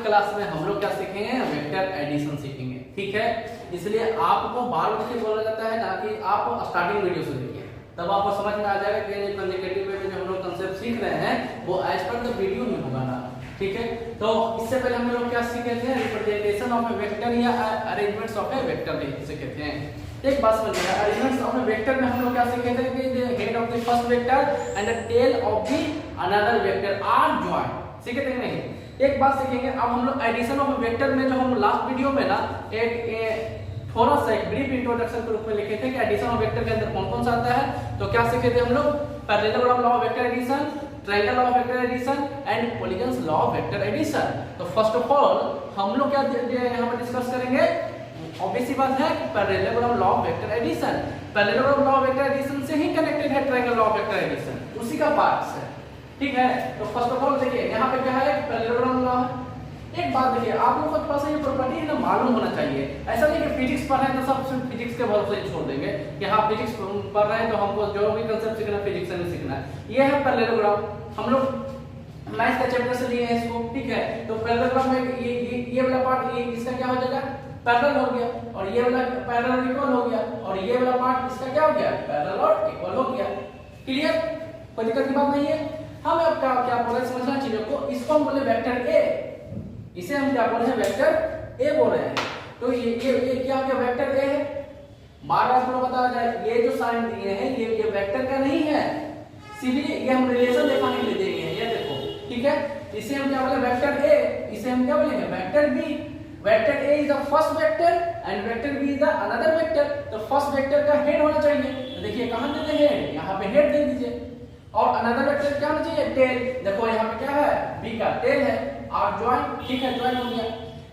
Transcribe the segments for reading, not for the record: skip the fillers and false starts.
Class में हम लोग क्या सीखेंगे, वेक्टर एडिशन सीखेंगे, ठीक है। इसलिए आपको बार बार से बोला जाता है ना कि आप स्टार्टिंग वीडियो से देखिए, तब आपको समझ में आ जाएगा कि कंसेक्यूटिव वे में जो हम लोग कंसेप्ट सीख रहे हैं वो एज पर द वीडियो में होगा ना, ठीक है। तो इससे पहले हम लोग क्या सीखे थे, रिप्रेजेंटेशन ऑफ ए वेक्टर या अरेंजमेंट्स ऑफ ए वेक्टर सीखे थे। एक बात समझिए, अरेंजमेंट्स ऑफ ए वेक्टर में हम लोग क्या सीखे थे कि the head of the first vector and the tail of the another vector are joint, सीखे थे नहीं। एक बात सीखेंगे अब हम लोग एडिशन ऑफ वेक्टर में, जो हम लास्ट वीडियो में ना एक थोड़ा सा एक ब्रीफ इंट्रोडक्शन के रूप में लिखे थे कि एडिशन ऑफ वेक्टर के अंदर कौन कौन सा आता है। तो क्या सीखे थे हम लोग, parallelogram law of vector addition, triangle law of vector addition and polygons law of vector addition. तो फर्स्ट ऑफ ऑल हम लोग क्या यहाँ पर डिस्कस करेंगे, ऑब्वियस सी बात है कि parallelogram law of vector addition, parallelogram law of vector addition से ही कनेक्टेड है triangle law of vector addition, उसी का पार्ट है, ठीक है। तो फर्स्ट ऑफ ऑल देखिए यहाँ पे क्या है, पैरेललोग्राम लॉ। एक बात देखिए, आप लोगों के पास ये प्रॉपर्टी है ना मालूम होना चाहिए। ऐसा नहीं कि फिजिक्स पढ़ रहे हैं तो सब सिर्फ फिजिक्स के भरोसे छोड़ देंगे कि हाँ फिजिक्स पढ़ रहे हैं तो हमको जो भी कांसेप्ट सीखना है फिजिक्स से नहीं सीखना है। ये है पैरेललोग्राम, हम लोग मैथ्स का चैप्टर से लिए हैं इसको, ठीक है। तो पैरेललोग्राम में ये वाला पार्ट, ये इसका क्या हो जाएगा, पैरेलल हो गया, और ये वाला पैरेलल इक्वल हो गया, और ये वाला पार्ट इसका क्या हो गया, पैरेलल और इक्वल हो गया। क्लियर, कोई दिक्कत की बात नहीं है। हम अब क्या बोले समझना चीजों को, इसको हम बोले वेक्टर ए, इसे हम क्या बोल रहे हैं, वेक्टर ए बोल रहे हैं। तो ये क्या हो गया, वेक्टर ए है। बार बार आपको बताया जाए, ये जो साइन दिए हैं ये वेक्टर का नहीं है, सीधे ये हम रिलेशन दिखाने के लिए दिए हैं, ये देखो, ठीक है। इसे हम क्या बोले, वेक्टर ए, इसे हम क्या बोलेंगे, vector B. Vector A is the first vector and vector B is the another vector. तो फर्स्ट वेक्टर का हेड होना चाहिए, तो देखिए कहां देते हैं, यहां पे हेड दे दीजिए, और अनदर वेक्टर क्या होना चाहिए, टेल। देखो यहाँ पे क्या है, बी का टेल है, और ज्वाइंट, ठीक है, ज्वाइंट हो गया।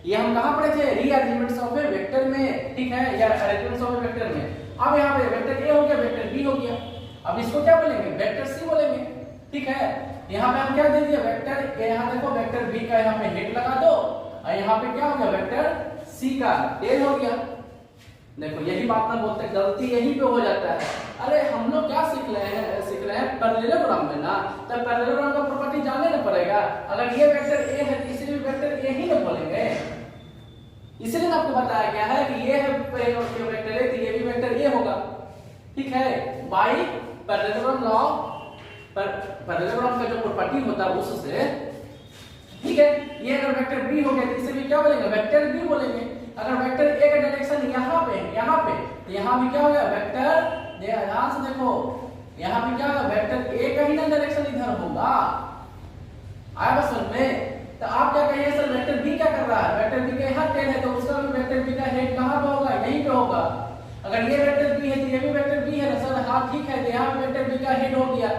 ये हम कहां पढ़े थे, रीअरेंजमेंट्स ऑफ ए वेक्टर में, ठीक है, या अरेंजमेंट्स ऑफ ए वेक्टर में। अब यहाँ पे वेक्टर ए हो गया, वेक्टर बी हो गया, अब इसको क्या बोलेंगे, वेक्टर सी बोलेंगे, ठीक है। यहाँ पे हम क्या दे दिया, वेक्टर ए, यहाँ देखो वेक्टर बी का यहाँ पे हेड लगा दो, और यहाँ पे क्या हो गया, वेक्टर सी का टेल हो गया। देखो यही बात ना बोलते, गलती यहीं पे हो जाता है। अरे हम लोग क्या सीख रहे हैं पैरेललोग्राम में ना, तो पैरेललोग्राम का प्रॉपर्टी जानने ना पड़ेगा। अगर ये वेक्टर ए है तो इसे भी वेक्टर ए ही ना बोलेंगे, इसलिए ना आपको बताया गया है कि ये है वेक्टर ए तो ये भी वेक्टर ए होगा, ठीक है। बाई पैरेललोग्राम लॉ, पैरेललोग्राम का जो प्रॉपर्टी होता है उससे, ठीक है। ये अगर वेक्टर बी हो गया तो इसे भी क्या बोलेंगे, वेक्टर बी बोलेंगे। अगर वेक्टर ए का डायरेक्शन यहाँ पे तो यहाँ भी क्या हो गया, वेक्टर, ध्यान से देखो, यहाँ पे क्या होगा, वेक्टर ए का ही ना डायरेक्शन इधर होगा, आया बस समझ में। तो आप क्या कहिए, सर वेक्टर बी क्या कर रहा है, वेक्टर बी का यहाँ टेल है तो उसका भी वेक्टर बी का हेड कहाँ पे होगा, यहीं पे होगा। अगर ये वेक्टर बी है तो ये भी वेक्टर बी है ना सर, हाँ ठीक है, तो यहाँ पे वेक्टर बी का हेड हो गया।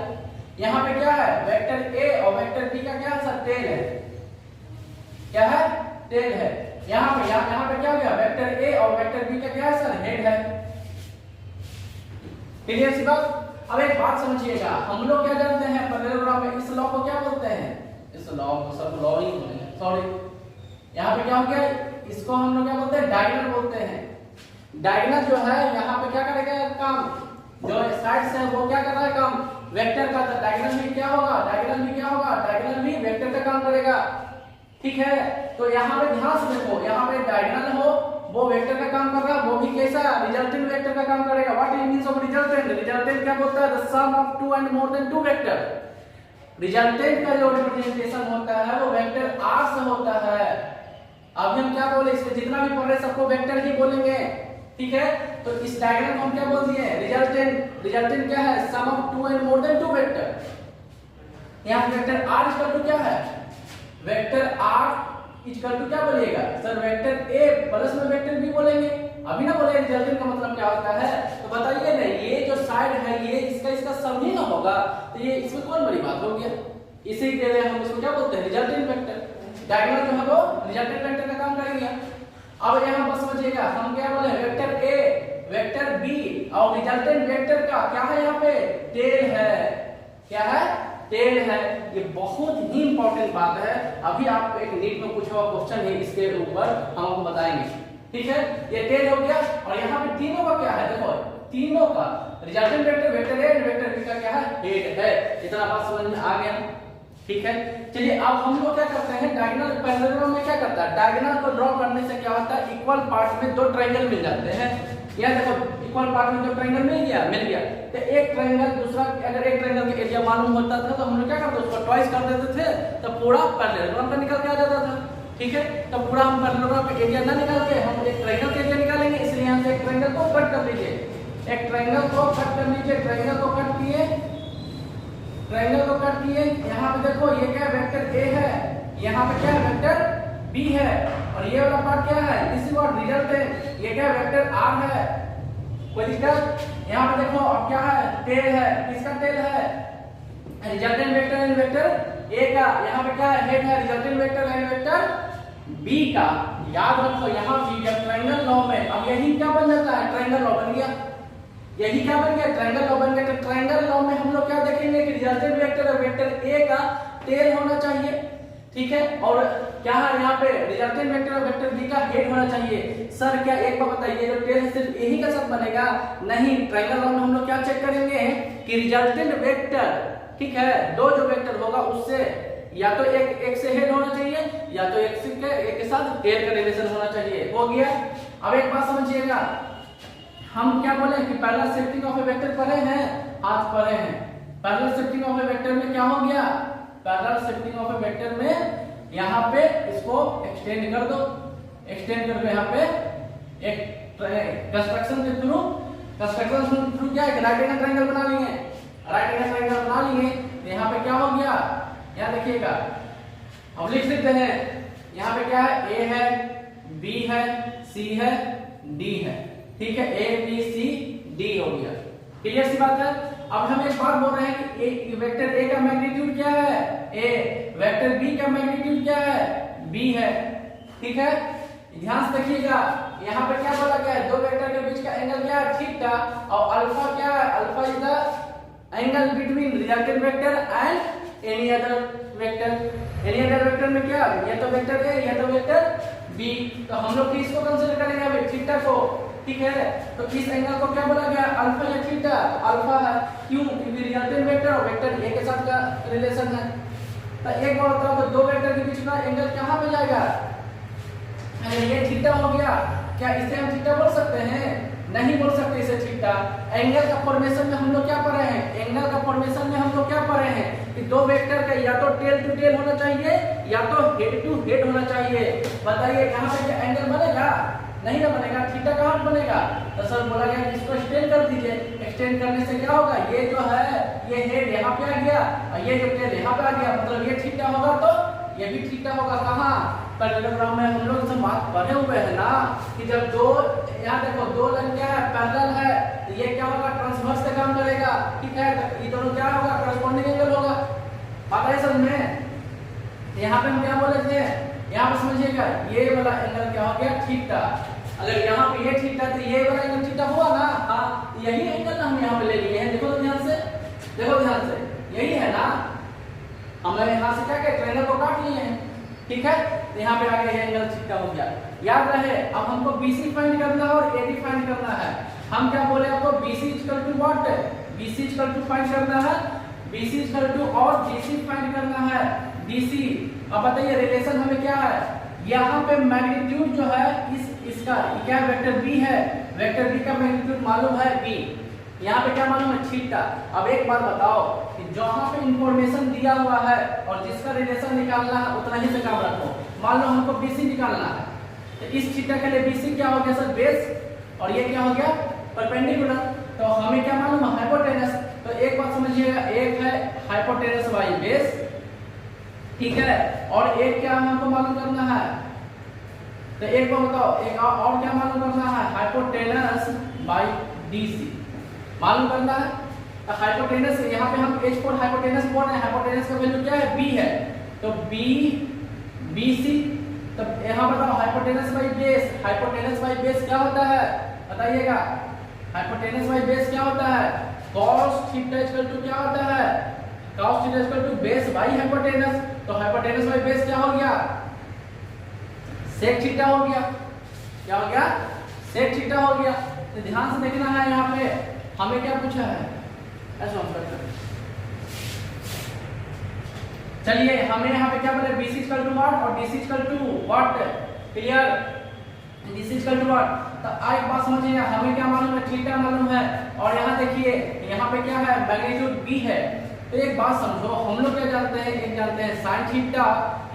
यहाँ पे क्या है, वेक्टर ए और वेक्टर बी का क्या है सर, टेल है, क्या है, टेल है। यहाँ पे क्या हो गया, वेक्टर ए और वेक्टर बी का क्या है सर, हेड है। क्लियर सी बात। अब एक बात समझिएगा, हम लोग क्या जानते हैं पैरेललोग्राम में, इस लॉ को क्या बोलते हैं, इस लॉ को सब लॉ ही बोलेंगे, सॉरी। यहाँ पे क्या हो गया, इसको हम लोग क्या बोलते हैं, डायगोनल बोलते हैं। डायगोनल जो है यहाँ पे क्या करेगा काम, जो साइड से वो क्या कर रहा है काम, वेक्टर का। तो डायगोनल भी क्या होगा, डायगोनल भी क्या होगा, डायगोनल भी वेक्टर का काम करेगा, ठीक है। तो यहाँ पे ध्यान से देखो, यहाँ पे डायगोनल हो वो वेक्टर का काम कर रहा है, वो भी कैसा, रिजल्टेंट वेक्टर का काम करेगा। What it means of resultant, resultant क्या बोलता है, the sum of two and more than two vector. Resultant का जो रिप्रेजेंटेशन होता है वो वेक्टर आर से होता है। अभी हम क्या बोले, इसमें जितना भी पढ़ रहे सबको वेक्टर ही बोलेंगे, ठीक है। तो इस डायग्राम को हम क्या बोल दिए, रिजल्टेंट। रिजल्टेंट क्या है, sum of two and more than two vector. यहाँ वेक्टर आर इक्वल टू क्या है, वेक्टर आर इक्वल टू क्या बोलिएगा सर, वेक्टर ए प्लस में वेक्टर बी बोलेंगे। अभी ना बोले रिजल्टेंट का मतलब क्या होता है, तो बताइए ना, ये जो साइड है ये इसका सम ही ना होगा, तो ये इसमें कौन बड़ी बात हो गया। इसी के लिए हम इसको क्या बोलते हैं, रिजल्टेंट वेक्टर। डायगोनल जो है वो रिजल्टेंट वेक्टर का काम करेंगे। अब यहाँ बस समझिएगा, हम क्या बोले, वेक्टर ए वेक्टर बी और रिजल्टेंट वेक्टर का क्या है, यहाँ पे टेल है, क्या है, टेल है। ये बहुत ही इंपॉर्टेंट बात है, अभी आप एक नीट में पूछा हुआ क्वेश्चन है इसके ऊपर हम आपको बताएंगे, ठीक है। ये टेल हो गया, और यहाँ पे तीनों का क्या है, देखो तीनों का resultant vector, vector A, vector B का क्या है, हेड है। इतना बात समझ में आ गया। ठीक है। चलिए अब हम लोग क्या करते हैं, डायगोनल पैरेललोग्राम में क्या करता है, डायगोनल को ड्रॉ करने से क्या होता है, इक्वल पार्ट में दो ट्रायंगल मिल जाते हैं। या देखो इक्वल पार्ट में दो ट्रायंगल मिल गया। तो एक ट्रायंगल दूसरा, अगर एक ट्रायंगल का एरिया मालूम होता था तो हम लोग क्या करते उसको ट्वाइस कर देते थे, तो पूरा पैरेललोग्राम का निकल के आ जाता था। ठीक है, तो पूरा हम पैरेललोग्राम का एरिया ना निकाल के हम एक ट्रायंगल का एरिया निकालेंगे, इसलिए यहाँ से एक ट्रायंगल को कट कर लीजिए, एक ट्रायंगल को कट कर लीजिए। ट्रायंगल को कट किए, ट्रायंगल को कट किए। यहाँ पे देखो ये क्या वेक्टर ए है, यहाँ पे क्या वेक्टर बी है, और ये वाला पार्ट क्या है, दिस इज व्हाट रिजल्टेंट, ये क्या वेक्टर आर है। कोई दिक्कत? यहाँ पे देखो अब क्या है, टेल है, किसका टेल है, resultant vector and vector A का। यहाँ पे क्या है, हेड है, resultant vector and vector B का। याद रखो यहाँ ट्रायंगल लॉ में अब यही क्या बन जाता है, ट्रायंगल लॉ बन गया। यही क्या बन गया, ट्रायंगल लॉ बन गया। तो ट्रायंगल लॉ में हम लोग क्या देखेंगे कि रिजल्टेंट वेक्टर और वेक्टर ए का टेल होना चाहिए। ठीक है, और क्या है यहाँ पे रिजल्टेंट वेक्टर और वेक्टर बी का हेड होना चाहिए। सर क्या एक बार बताइए, जो टेल है सिर्फ यही का साथ बनेगा? नहीं, ट्रायंगल लॉ में हम लोग क्या चेक करेंगे कि रिजल्टेंट वेक्टर, ठीक है, दो जो वेक्टर होगा उससे या तो एक से हेड होना चाहिए या तो एक के साथ टेल का रिलेशन होना चाहिए। हो गया। अब एक बात समझिएगा, हम क्या बोले कि parallel shifting of A vector पढ़े हैं, आज पढ़े हैं। Parallel shifting of A vector में क्या हो गया, parallel shifting of A vector में यहाँ पे इसको एक्सटेंड कर दो, एक्सटेंड करके यहाँ पे एक कंस्ट्रक्शन के थ्रू क्या है, राइट एंगल ट्रायंगल बना लिए, राइट एंगल ट्रायंगल बना लिए। तो यहाँ पे क्या हो गया, यहाँ देखिएगा, अब लिख देते हैं, यहाँ पे क्या है, ए है, बी है, सी है, डी है। ठीक है, ए बी सी डी हो गया। क्लियर सी बात है। अब हम एक बात बोल रहे हैं कि ए वेक्टर ए का मैग्नीट्यूड क्या है, ए, वेक्टर बी का मैग्नीट्यूड क्या है, बी है। ठीक है, ध्यान से देखिएगा, यहाँ पे क्या बोला गया है, दो वेक्टर के बीच का एंगल क्या है, थीटा, और अल्फा क्या है, alpha is the angle between resultant vector and any other vector. Any other vector में क्या, ये तो वेक्टर ए, ये तो वेक्टर बी, तो हम लोग किसको कंसीडर करेंगे अभी, थीटा को। ठीक है, तो इस एंगल को क्या बोला गया, अल्फा या थीटा, अल्फा है। क्यों, क्योंकि रिजल्टेंट वेक्टर और वेक्टर ए के साथ का रिलेशन है। तो एक बार बताओ, तो दो वेक्टर के बीच का एंगल कहां पे जाएगा, ये थीटा हो गया। क्या इसे हम थीटा बोल सकते हैं, नहीं बोल सकते इसे थीटा। एंगल का फॉर्मेशन में हम लोग क्या पढ़े हैं, एंगल का फॉर्मेशन में हम लोग क्या पढ़े हैं कि दो वेक्टर का या तो टेल टू टेल होना चाहिए या तो हेड टू हेड होना चाहिए। बताइए यहाँ पे क्या एंगल बनेगा, नहीं ना बनेगा। थीटा कहाँ बनेगा, तो सर बोला गया कि इसको एक्सटेंड कर दीजिए। एक्सटेंड करने से क्या होगा, ये जो है ये हेड यहाँ पे आ गया और ये जो टेल यहाँ पे आ गया, मतलब ये थीटा होगा तो ये भी थीटा होगा। कहाँ, पैरेललोग्राम में हम लोग सब बात पढ़े हुए हैं ना कि जब दो, यहाँ देखो दो लाइन क्या है, पैरेलल है, तो ये क्या होगा, ट्रांसवर्स से काम करेगा। ठीक है, तो ये दोनों क्या होगा, कॉरेस्पॉन्डिंग एंगल होगा। पता है समझ में। यहाँ पे हम क्या बोले थे, यहाँ पे समझिएगा, ये वाला एंगल क्या हो गया, थीटा। अगर यहाँ पे ये थीटा तो ये वाला एंगल थीटा हुआ ना, हाँ, यही एंगल हम यहाँ पे ले लिए हैं। देखो तो ध्यान से, देखो ध्यान से, यही है ना। हमने यहाँ से क्या किया, ट्रायंगल को काट लिए हैं। ठीक है, तो यहाँ पे आगे एंगल थीटा हो गया। याद रहे, अब हमको BC फाइंड करना है और AD फाइंड करना है। हम क्या बोले आपको, BC equal to what, BC equal to find करना है, BC इक्वल टू और DC फाइंड करना है, DC। अब बताइए रिलेशन हमें क्या है, यहाँ पे मैग्नीट्यूड जो है इसका क्या वेक्टर B है, वेक्टर B का मैग्नीट्यूड मालूम है B, यहाँ पे क्या मालूम है, थीटा। अब एक बार बताओ कि जहाँ पे इंफॉर्मेशन दिया हुआ है और जिसका रिलेशन निकालना है उतना ही से काम रखो। मान लो हमको BC निकालना है, तो इस थीटा के लिए BC क्या हो गया सर, बेस, और ये क्या हो गया, परपेंडिकुलर। तो हमें क्या मालूम है, हाइपोटेनस। तो एक बात समझिएगा, एक है हाइपोटेनस बाई बेस, ठीक है, और एक क्या हमको मालूम करना है, तो एक बार बताओ, एक और क्या मालूम करना है, हाइपोटेनस बाई DC मालूम करना है। तो हाइपोटेनस, यहाँ पे हम H4 हाइपोटेनस बोल रहे हैं, हाइपोटेनस का वैल्यू क्या है, B है, तो BC। तो यहाँ बताओ hypotenuse by base, hypotenuse by base क्या होता है बताइएगा, हाइपोटेनस बाई बेस क्या होता है, cos थीटा इक्वल टू क्या होता है, cos theta equal to base by hypotenuse. तो हाइपोटेनस बाई बेस क्या हो गया, sec थीटा हो गया। क्या हो गया, sec थीटा हो गया। तो ध्यान से देखना है, यहाँ पे हमें क्या पूछा है, ऐसा हम करते हैं। चलिए हमें यहाँ पे क्या बोले BC इक्वल टू व्हाट और DC equal to what, clear, DC equal to what. तो एक बात समझिए, हमें क्या मालूम है, थीटा मालूम है, और यहाँ देखिए यहाँ पे क्या है, मैग्नीट्यूड B है। तो एक बात समझो, हम लोग क्या जानते हैं, एक जानते हैं sin theta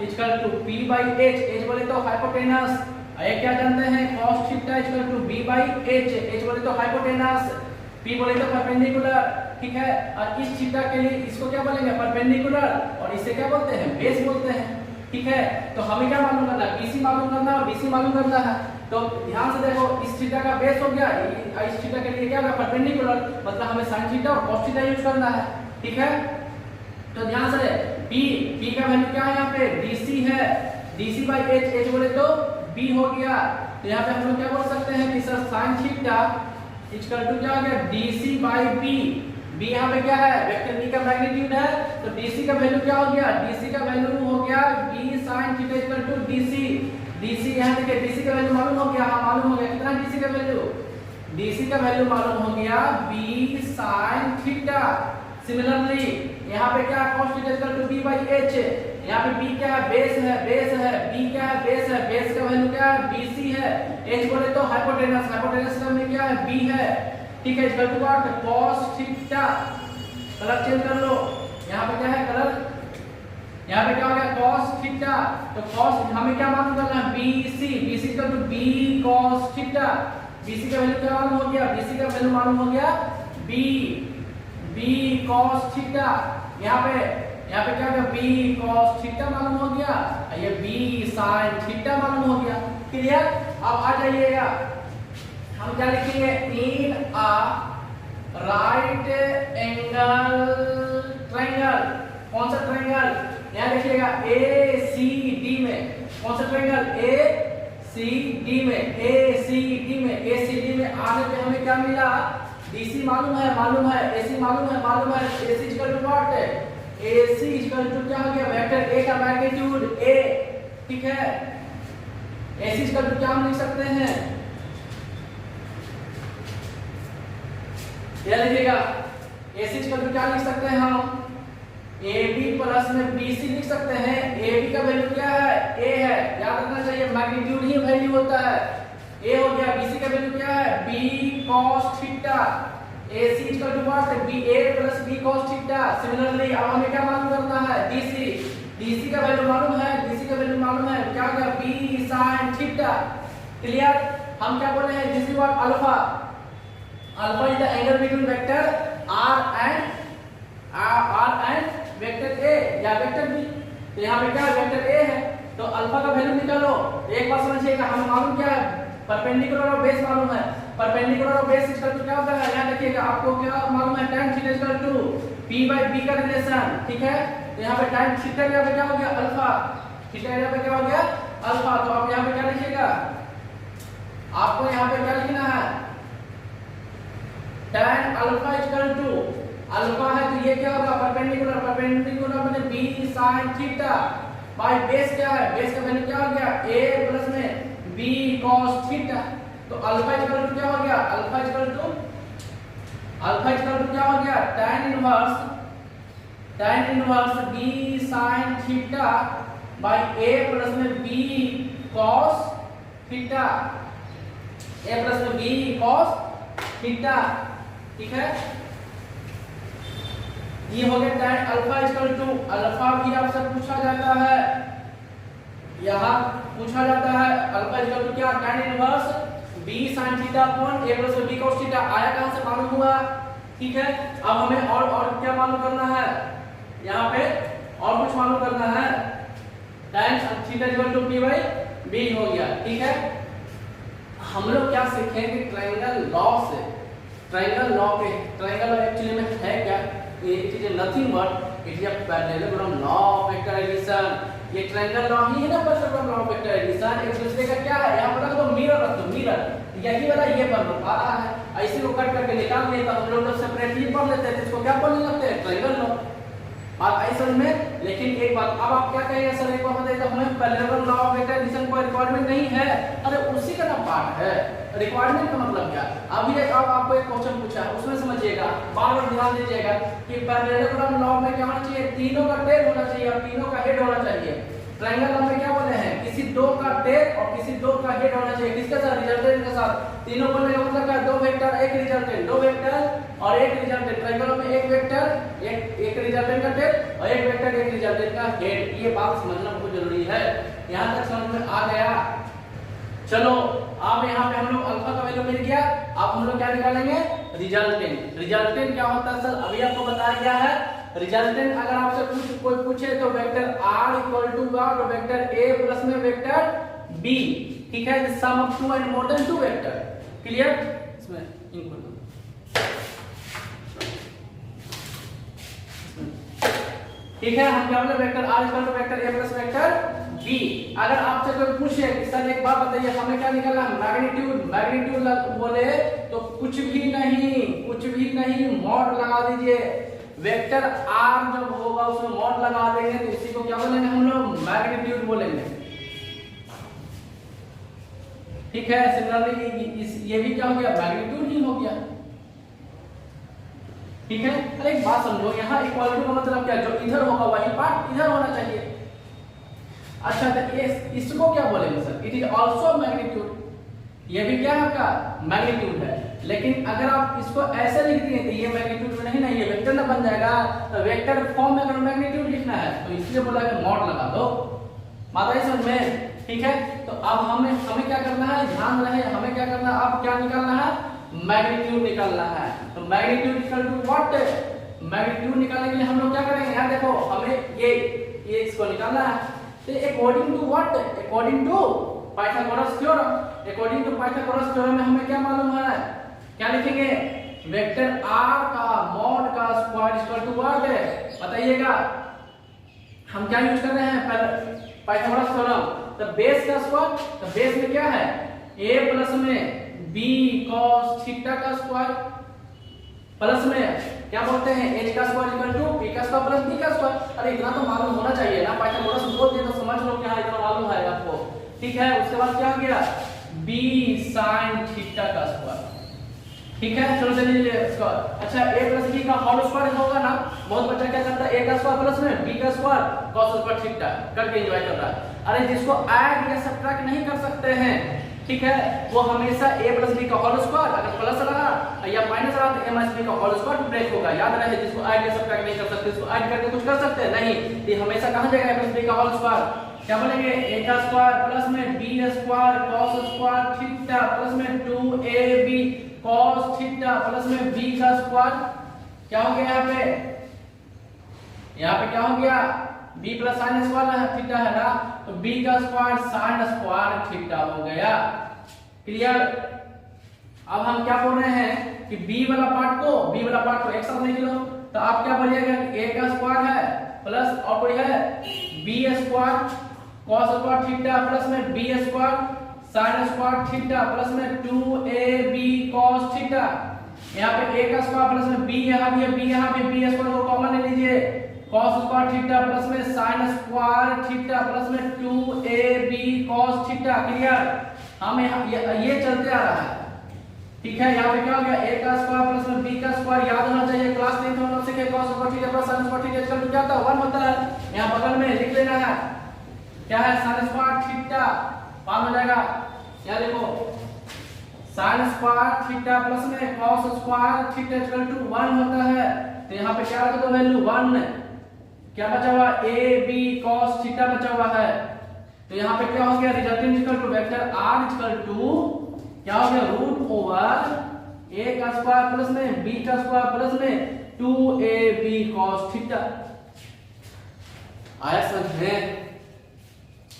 equal to P by H, H बोले तो हाइपोटेनस, एक क्या जानते हैं cos theta equal to B by H, H बोले तो हाइपोटेनस, P बोले तो परपेंडिकुलर, ठीक है। और इस थीटा के लिए इसको क्या बोलेंगे, परपेंडिकुलर, और इसे क्या बोलते हैं, बेस बोलते हैं, ठीक है। तो हमें क्या मालूम करना है, BC मालूम करना है और BC मालूम करना है। तो ध्यान से देखो, इस थीटा का बेस हो गया, इस थीटा के लिए क्या होगा, परपेंडिकुलर, मतलब हमें sin थीटा और cos थीटा यूज करना है, ठीक है। तो ध्यान से P का वैल्यू क्या है, यहाँ पे DC है, DC बाई H, H बोले तो B हो गया। तो यहाँ पे हम लोग क्या बोल सकते हैं कि sir sin theta equal to क्या हो गया, DC बाई B, B यहाँ पे क्या है, वेक्टर B का मैग्नीट्यूड है, तो DC का वैल्यू क्या हो गया, DC का वैल्यू हो गया B sin theta equal to DC यहाँ देखिए DC का वैल्यू मालूम हो गया, हाँ मालूम हो गया, कितना DC का वैल्यू, DC का वैल्यू मालूम हो गया B sin थीटा। सिमिलरली यहाँ पे क्या है, cos theta equal to B by H, यहाँ पे B क्या है, बेस है, B क्या है, बेस का वैल्यू क्या है, BC है, H बोले तो हाइपोटेनस का में क्या है, B है, ठीक है। Equal to what, cos theta, colour change कर लो, यहाँ पे क्या है कलर, यहाँ पे क्या हो गया cos थीटा, तो cos हमें क्या मालूम करना है, BC equal to B cos theta, BC का वैल्यू क्या मालूम हो गया, BC का वैल्यू मालूम हो गया B cos थीटा, यहाँ पे क्या हो गया, B cos थीटा मालूम हो गया, ये B sin थीटा मालूम हो गया, क्लियर। अब आ जाइएगा, हम क्या लिखेंगे, इन अ राइट एंगल ट्रायंगल, कौन सा ट्रायंगल, यहाँ देखिएगा ACD में, कौन सा ट्रायंगल, ACD में आने पे हमें क्या मिला, DC मालूम है, AC मालूम है, AC इक्वल टू व्हाट है, AC इक्वल टू क्या हो गया, वेक्टर A का मैग्नीट्यूड A, ठीक है। AC इक्वल टू क्या हम लिख सकते हैं, यह लिखिएगा, AC इक्वल टू क्या लिख सकते हैं हम, AB प्लस में BC लिख सकते हैं। AB का वैल्यू क्या है, A है, याद रखना चाहिए, मैग्नीट्यूड ही वैल्यू होता है, A हो गया। BC का वैल्यू क्या है, B cos theta, AC equal to what, A plus B cos theta. Similarly अब हमें क्या मालूम करना है, DC का वैल्यू मालूम है, क्या हो गया, B sin थीटा, क्लियर। हम क्या बोले हैं, this is what, alpha is the angle between vector R and vector A या वेक्टर B। तो यहाँ पे क्या है, वेक्टर A है, तो अल्फा का वैल्यू निकालो। एक बात समझिएगा, हमें मालूम क्या है, परपेंडिकुलर और बेस मालूम है, परपेंडिकुलर और बेस इक्वल टू क्या होता है, यहाँ देखिएगा आपको क्या मालूम है, tan theta equal to P by B का रिलेशन, ठीक है। तो यहाँ पे tan थीटा यहाँ पे क्या हो गया, अल्फा, थीटा यहाँ पे क्या हो गया, अल्फा। तो आप यहाँ पे क्या लिखिएगा, आपको यहाँ पे क्या लिखना है, tan alpha equal to, alpha है तो ये क्या होगा, परपेंडिकुलर मतलब B sin theta by base क्या है, बेस का वैल्यू क्या हो गया, A प्लस में B cos थीटा। तो अल्फा इक्वल टू क्या हो गया, अल्फा इक्वल टू क्या हो गया, tan inverse B sin theta by A plus में B cos theta, A plus में B cos थीटा, ठीक है। ये हो गया tan alpha equal to, alpha भी आपसे पूछा जाता है, यहाँ पूछा जाता है अल्फा इक्वल टू क्या, tan inverse B sin theta upon A plus B cos theta. आया कहां से, मालूम हुआ, ठीक है। अब हमें और क्या मालूम करना है, यहाँ पे और कुछ मालूम करना है, tan theta equal to P by B हो गया, ठीक है। हम लोग क्या सीखेंगे, ट्रायंगल लॉ से, ट्रायंगल लॉ एक्चुअली में है क्या, it is nothing but it is a parallelogram law of vector addition. ये ट्रायंगल लॉ ही है ना, parallelogram law of vector addition. एक दूसरे का क्या है, यहाँ पर रख दो मिरर, यही वाला ये पर आ रहा है, ऐसे को कट करके निकाल लिए तो हम लोग सेपरेटली पढ़ लेते हैं, इसको क्या बोलने लगते हैं, ट्रायंगल लॉ। बात आई समझ में। लेकिन एक बात, अब आप क्या कहेंगे, सर एक बार बताइए, हमें parallelogram law of vector addition कोई रिक्वायरमेंट नहीं है। अरे उसी का ना पार्ट है, रिक्वायरमेंट का मतलब क्या। अभी अब आपको एक क्वेश्चन पूछा है, उसमें समझिएगा, बार बार ध्यान दीजिएगा कि पैरेललोग्राम लॉ में क्या होना चाहिए, तीनों का टेल होना चाहिए और तीनों का हेड होना चाहिए। ट्रायंगल लॉ में क्या बोले हैं, किसी दो का टेल और किसी दो का हेड होना चाहिए, किसके साथ, रिजल्टेंट के साथ। तीनों बोलने का मतलब क्या है, दो वेक्टर एक रिजल्टेंट, दो वेक्टर और एक रिजल्टेंट। ट्रायंगल में एक वेक्टर एक रिजल्टेंट का टेल और एक वेक्टर एक रिजल्टेंट का हेड। ये बात समझना बहुत जरूरी है। यहां तक समझ में आ गया। चलो अब यहाँ पे हम लोग अल्फा का वैल्यू मिल गया, अब हम लोग क्या निकालेंगे, रिजल्टेंट। रिजल्टेंट क्या होता है सर, अभी आपको बताया गया है। रिजल्टेंट अगर आपसे कोई पूछे तो वेक्टर r इक्वल टू और वेक्टर a प्लस में वेक्टर b, ठीक है, the sum of two and more than two vector. Clear, इसमें इनपुट ठीक है। हम क्या बोले, vector r equal to vector a plus vector b। अगर आपसे कोई पूछे कि सर एक बात बताइए, हमें क्या निकालना है, मैग्नीट्यूड। मैग्नीट्यूड बोले तो कुछ भी नहीं मॉड लगा दीजिए। वेक्टर r जब होगा उसमें मॉड लगा देंगे तो इसी को क्या बोलेंगे हम लोग, मैग्नीट्यूड बोलेंगे। ठीक है, सिमिलरली ये भी क्या हो गया, मैग्नीट्यूड ही हो गया। ठीक है, अरे एक बात समझो, यहाँ इक्वालिटी का मतलब क्या, जो इधर होगा वही पार्ट इधर होना चाहिए। अच्छा तो इसको क्या बोलेंगे sir, it is also magnitude. ये भी क्या है आपका, मैग्नीट्यूड है। लेकिन अगर आप इसको ऐसे लिख दिए तो ये मैग्नीट्यूड नहीं ना, ये वेक्टर ना बन जाएगा। तो वेक्टर फॉर्म में अगर मैग्नीट्यूड लिखना है तो इसलिए बोला कि मॉड लगा दो। माता जी समझ में, ठीक है। तो अब हमें क्या करना है, ध्यान रहे, हमें क्या करना है, अब क्या निकालना है, मैग्नीट्यूड निकालना है। तो magnitude equal to what, magnitude निकालने के लिए हम लोग क्या करेंगे, यार देखो हमें ये इसको निकालना है। तो according to what, according to Pythagoras theorem. According to Pythagoras theorem में हमें क्या मालूम है, क्या लिखेंगे, वेक्टर r का मॉड का स्क्वायर इक्वल टू व्हाट है, बताइएगा। हम क्या यूज कर रहे हैं, पाइथागोरस थ्योरम। तो बेस का स्क्वायर, तो बेस में क्या है, a प्लस में b cos थीटा का स्क्वायर प्लस में क्या बोलते हैं, h का स्क्वायर इक्वल टू p का स्क्वायर प्लस b का स्क्वायर। अरे इतना तो मालूम होना चाहिए ना, पाइथागोरस बोल दिया तो समझ लो कि हाँ इतना मालूम है आपको। ठीक है, उसके बाद क्या हो गया, b sin थीटा का स्क्वायर। ठीक है, चलो चलिए स्क्वायर। अच्छा a प्लस b का होल स्क्वायर होगा ना, बहुत बच्चा क्या करता है, a का स्क्वायर प्लस में b का स्क्वायर cos स्क्वायर थीटा करके एंजॉय कर रहा है। अरे जिसको ऐड या सब्ट्रैक्ट नहीं कर सकते हैं, ठीक है, वो हमेशा a प्लस b का होल स्क्वायर अगर प्लस लगा या माइनस लगा तो a माइनस b का होल स्क्वायर ब्रेक होगा। याद रहे, जिसको ऐड या सब्ट्रैक्ट नहीं कर सकते, इसको ऐड करके कुछ कर सकते हैं नहीं, ये हमेशा कहां जाएगा, a प्लस b का होल स्क्वायर। क्या बोलेंगे, a का स्क्वायर प्लस में b square cos square theta plus में 2ab cos थीटा प्लस में b का स्क्वायर। क्या हो गया यहाँ पे क्या हो गया, b plus sin square theta है ना, तो b का स्क्वायर sin स्क्वायर थीटा हो गया। क्लियर। अब हम क्या बोल रहे हैं कि b वाला पार्ट को एक साथ लिख लो, तो आप क्या बोलिएगा, a का स्क्वायर है प्लस और कोई है b square cos square theta plus में b square sin square theta plus में 2ab cos थीटा। यहाँ पे a का स्क्वायर प्लस में b यहाँ भी है, b यहाँ भी, b स्क्वायर को कॉमन ले लीजिए, cos स्क्वायर थीटा प्लस में sin स्क्वायर थीटा प्लस में 2ab cos थीटा। क्लियर, हमें ये चलते आ रहा है। ठीक है, यहाँ पे क्या हो गया, a का स्क्वायर प्लस में b का स्क्वायर, याद होना चाहिए क्लास 10 में हम लोग सीखे, cos square theta plus sin square theta equal to क्या होता है, 1 होता है। यहाँ बगल में लिख लेना है, क्या है, sin स्क्वायर थीटा 5 हो जाएगा। यहाँ देखो sin स्क्वायर थीटा प्लस में cos square theta equal to 1 होता है। तो यहाँ पे क्या रखो, तो वैल्यू 1, क्या बचा हुआ, ab cos थीटा बचा हुआ है। तो यहाँ पे क्या हो गया, resultant equal to vector r equal to क्या हो गया, रूट ओवर a का स्क्वायर प्लस में b का स्क्वायर प्लस में 2ab cos थीटा। आया समझ में,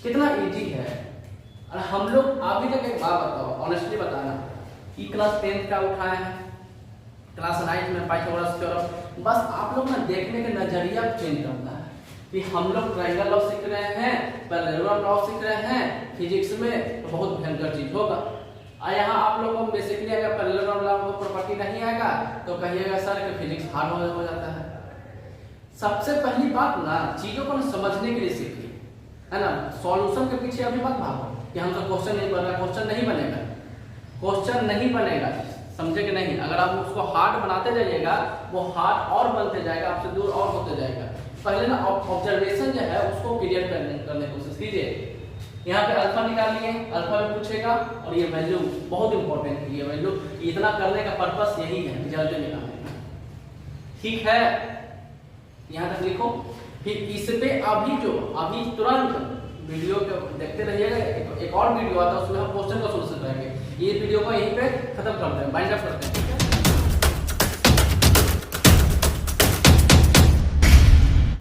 कितना इजी है। और हम लोग अभी तक एक बात बताओ, ऑनेस्टली बताना, कि क्लास 10 का उठाया है, क्लास 9 में पाइथागोरस थ्योरम, बस आप लोग ना देखने का नजरिया चेंज करना है कि हम लोग ट्रायंगल लॉ सीख रहे हैं, पैरेललोग्राम लॉ सीख रहे हैं, फिजिक्स में तो बहुत भयंकर चीज होगा। और यहाँ आप लोगों को बेसिकली अगर पैरेललोग्राम लॉ को प्रॉपर्टी नहीं आएगा तो कहिएगा सर कि फिजिक्स हार्ड हो जाता है। सबसे पहली बात ना, चीजों को समझने के लिए सीखिए, है ना। सॉल्यूशन के पीछे अभी मत भागो कि हमसे क्वेश्चन नहीं बन रहा, क्वेश्चन नहीं बनेगा, क्वेश्चन नहीं बनेगा। समझे कि नहीं? अगर आप उसको हार्ड बनाते जाइएगा वो हार्ड और बनते जाएगा, आपसे दूर और होते जाएगा। पहले ना ऑब्जर्वेशन जो है उसको क्लियर करने की कोशिश कीजिए। यहाँ पे अल्फा निकाल लिए, अल्फा में पूछेगा और ये वैल्यू बहुत इंपॉर्टेंट है। ये वैल्यू इतना करने का पर्पस यही है, रिजल्ट निकालने का। ठीक है, यहाँ तक लिखो। फिर इस पे अभी तुरंत वीडियो को देखते रहिएगा। एक और वीडियो आता है उसमें हम क्वेश्चन का सॉल्यूशन करेंगे। ये वीडियो को यहीं पे खत्म करते हैं, बाइंड अप करते हैं।